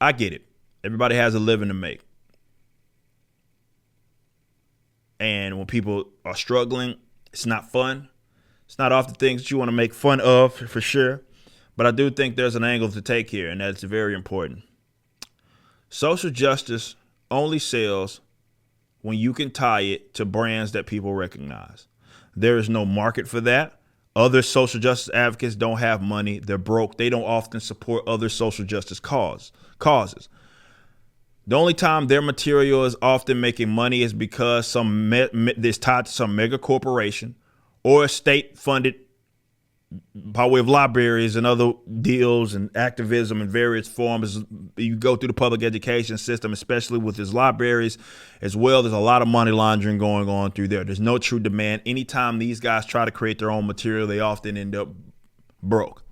I get it. Everybody has a living to make. And when people are struggling, it's not fun. It's not often things that you want to make fun of, for sure. But I do think there's an angle to take here, and that's very important. Social justice only sells when you can tie it to brands that people recognize. There is no market for that. Other social justice advocates don't have money. They're broke. They don't often support other social justice causes. The only time their material is often making money is because it's tied to some mega corporation or a state-funded by way of libraries and other deals and activism in various forms. You go through the public education system, especially with his libraries as well. There's a lot of money laundering going on through there. There's no true demand. Anytime these guys try to create their own material, they often end up broke.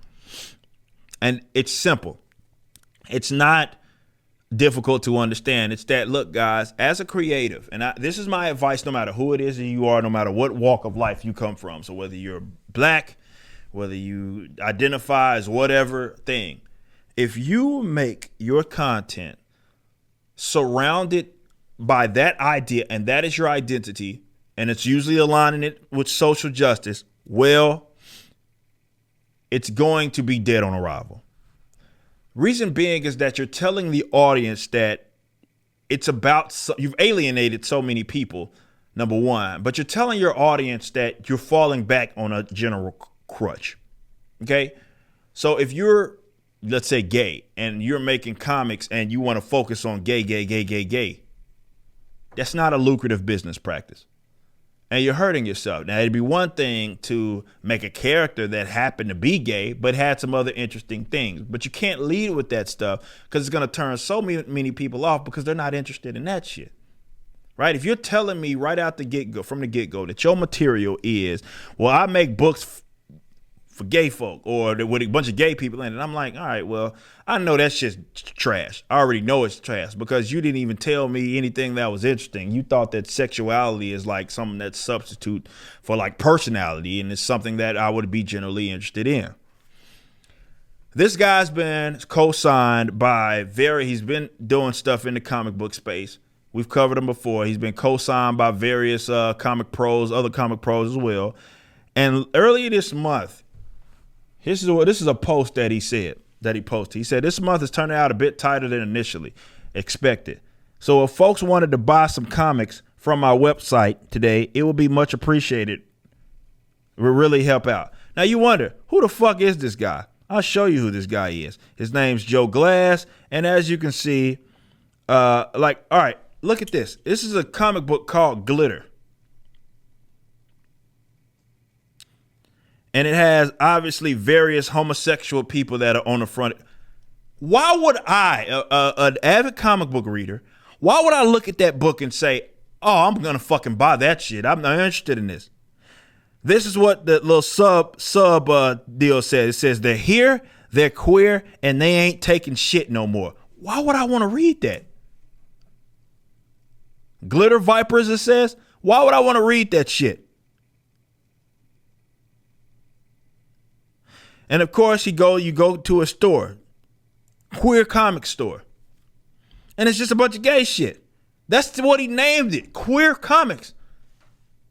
And it's simple. It's not difficult to understand. It's that, look, guys, as a creative, and this is my advice, no matter who it is that you are, no matter what walk of life you come from. So whether you're black, whether you identify as whatever thing, if you make your content surrounded by that idea and that is your identity, and it's usually aligning it with social justice, well, it's going to be dead on arrival. Reason being is that you're telling the audience that it's about, you've alienated so many people, number one, but you're telling your audience that you're falling back on a general crutch. Okay. So if you're, let's say, gay and you're making comics and you want to focus on gay, that's not a lucrative business practice. And you're hurting yourself. Now, it'd be one thing to make a character that happened to be gay, but had some other interesting things. But you can't lead with that stuff because it's going to turn so many people off because they're not interested in that shit. Right? If you're telling me right out the get-go, from the get-go, that your material is, well, I make books for gay folk or with a bunch of gay people in it. I'm like, all right, well, I know that's just trash. I already know it's trash because you didn't even tell me anything that was interesting. You thought that sexuality is like something that's substitute for like personality, and it's something that I would be generally interested in. This guy's been co-signed by he's been doing stuff in the comic book space. We've covered him before. He's been co-signed by various comic pros, other comic pros as well. And earlier this month, this is a post that he posted. He said, this month is turning out a bit tighter than initially expected. So if folks wanted to buy some comics from my website today, it would be much appreciated. It would really help out. Now you wonder, who the fuck is this guy? I'll show you who this guy is. His name's Joe Glass. And as you can see, all right, look at this. This is a comic book called Glitter. And it has obviously various homosexual people that are on the front. Why would I, an avid comic book reader, why would I look at that book and say, oh, I'm going to fucking buy that shit. I'm not interested in this. This is what the little sub deal says. It says they're here, they're queer, and they ain't taking shit no more. Why would I want to read that? Glitter Vipers, it says. Why would I want to read that shit? And of course, you go to a store, queer comic store, and it's just a bunch of gay shit. That's what he named it, queer comics.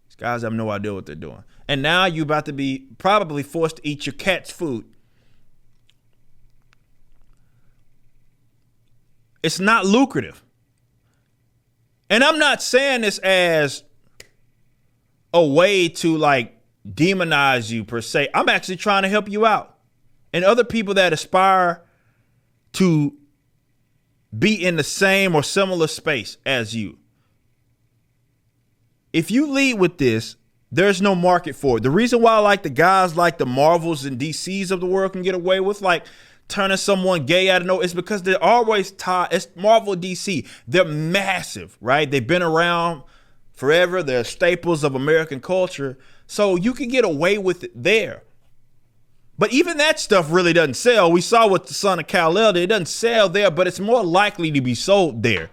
These guys have no idea what they're doing. And now you're about to be probably forced to eat your cat's food. It's not lucrative. And I'm not saying this as a way to like demonize you per se. I'm actually trying to help you out. And other people that aspire to be in the same or similar space as you. If you lead with this, there's no market for it. The reason why like the guys like the Marvels and DCs of the world can get away with like turning someone gay out of nowhere is because they're always tied. It's Marvel, DC. They're massive, right? They've been around forever. They're staples of American culture. So you can get away with it there. But even that stuff really doesn't sell. We saw with the Son of Kal-El, it doesn't sell there, but it's more likely to be sold there.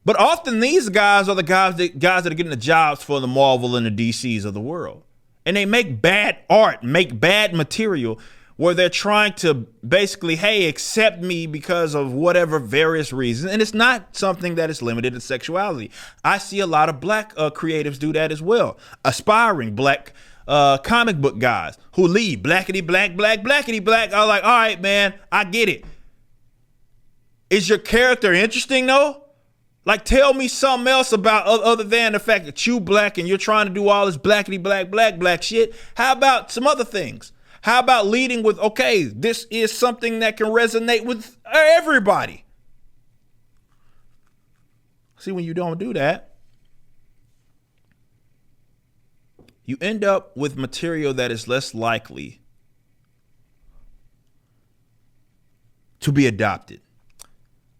But often these guys are the guys that are getting the jobs for the Marvel and the DCs of the world. And they make bad art, make bad material where they're trying to basically, hey, accept me because of whatever various reasons. And it's not something that is limited to sexuality. I see a lot of black creatives do that as well. Aspiring black comic book guys who lead blackity black, blackity black. I'm like, all right, man, I get it. Is your character interesting though? Like, tell me something else about other than the fact that you black and you're trying to do all this blackity black shit. How about some other things? How about leading with, okay, this is something that can resonate with everybody? See, when you don't do that, you end up with material that is less likely to be adopted.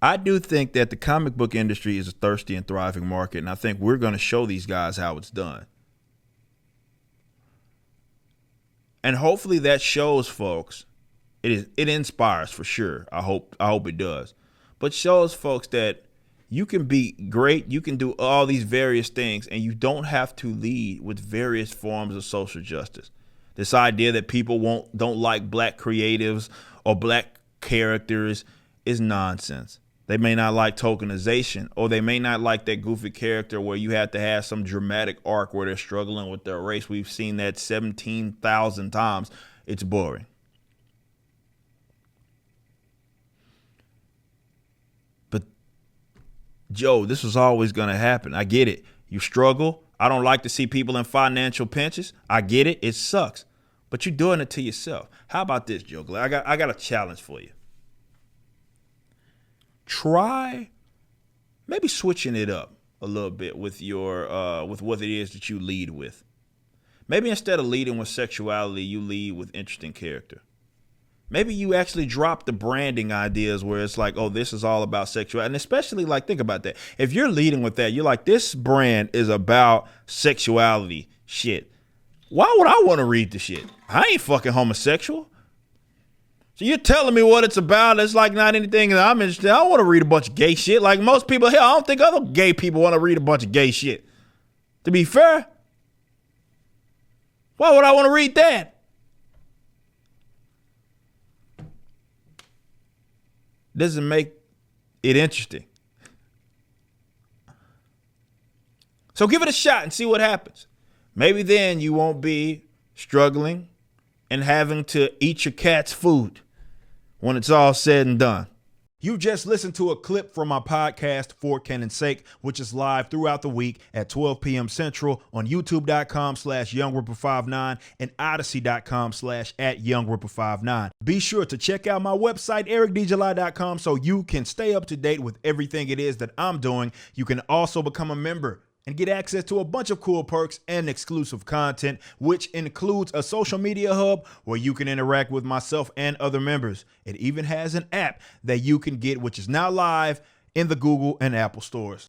I do think that the comic book industry is a thirsty and thriving market, and I think we're going to show these guys how it's done. And hopefully that shows folks, it inspires for sure. I hope it does. But shows folks that you can be great, you can do all these various things, and you don't have to lead with various forms of social justice. This idea that people don't like black creatives or black characters is nonsense. They may not like tokenization, or they may not like that goofy character where you have to have some dramatic arc where they're struggling with their race. We've seen that 17,000 times. It's boring. But, Joe, this was always going to happen. I get it. You struggle. I don't like to see people in financial pinches. I get it. It sucks. But you're doing it to yourself. How about this, Joe? I got a challenge for you. Try maybe switching it up a little bit with your with what it is that you lead with. Maybe instead of leading with sexuality, you lead with interesting character. Maybe you actually drop the branding ideas where it's like, oh, this is all about sexuality. And especially, like, think about that. If you're leading with that, you're like, this brand is about sexuality. Shit. Why would I want to read the shit? I ain't fucking homosexual. So you're telling me what it's about. It's like not anything that I'm interested in. I don't want to read a bunch of gay shit. Like most people here, I don't think other gay people want to read a bunch of gay shit. To be fair, why would I want to read that? Doesn't make it interesting. So give it a shot and see what happens. Maybe then you won't be struggling and having to eat your cat's food when it's all said and done. You just listened to a clip from my podcast, For Canon's Sake, which is live throughout the week at 12 p.m. Central on youtube.com/YoungRipper59 and odyssey.com/@YoungRipper59. Be sure to check out my website, ericdjuly.com, so you can stay up to date with everything it is that I'm doing. You can also become a member and get access to a bunch of cool perks and exclusive content, which includes a social media hub where you can interact with myself and other members. It even has an app that you can get, which is now live in the Google and Apple stores.